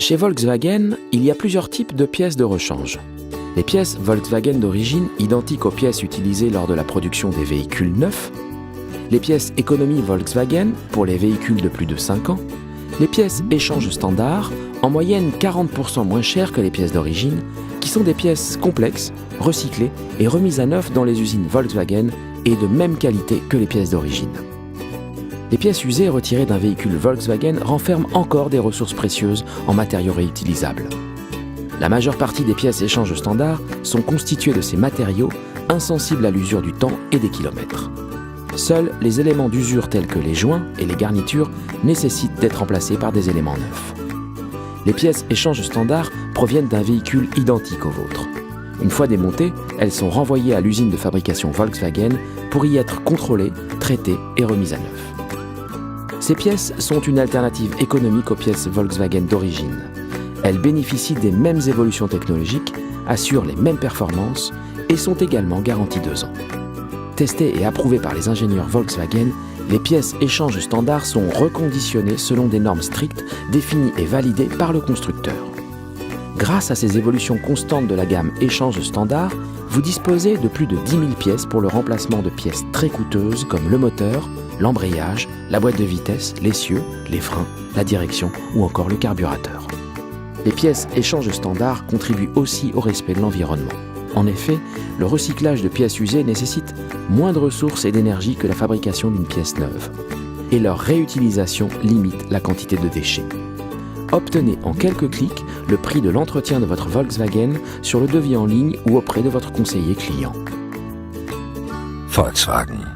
Chez Volkswagen, il y a plusieurs types de pièces de rechange. Les pièces Volkswagen d'origine, identiques aux pièces utilisées lors de la production des véhicules neufs, les pièces économie Volkswagen pour les véhicules de plus de 5 ans, les pièces échange standard, en moyenne 40% moins chères que les pièces d'origine, qui sont des pièces complexes, recyclées et remises à neuf dans les usines Volkswagen et de même qualité que les pièces d'origine. Les pièces usées retirées d'un véhicule Volkswagen renferment encore des ressources précieuses en matériaux réutilisables. La majeure partie des pièces échange standard sont constituées de ces matériaux insensibles à l'usure du temps et des kilomètres. Seuls les éléments d'usure tels que les joints et les garnitures nécessitent d'être remplacés par des éléments neufs. Les pièces échange standard proviennent d'un véhicule identique au vôtre. Une fois démontées, elles sont renvoyées à l'usine de fabrication Volkswagen pour y être contrôlées, traitées et remises à neuf. Ces pièces sont une alternative économique aux pièces Volkswagen d'origine. Elles bénéficient des mêmes évolutions technologiques, assurent les mêmes performances et sont également garanties 2 ans. Testées et approuvées par les ingénieurs Volkswagen, les pièces échange standard sont reconditionnées selon des normes strictes définies et validées par le constructeur. Grâce à ces évolutions constantes de la gamme échange standard, vous disposez de plus de 10 000 pièces pour le remplacement de pièces très coûteuses comme le moteur, l'embrayage, la boîte de vitesse, l'essieu, les freins, la direction ou encore le carburateur. Les pièces échange standard contribuent aussi au respect de l'environnement. En effet, le recyclage de pièces usées nécessite moins de ressources et d'énergie que la fabrication d'une pièce neuve. Et leur réutilisation limite la quantité de déchets. Obtenez en quelques clics le prix de l'entretien de votre Volkswagen sur le devis en ligne ou auprès de votre conseiller client. Volkswagen.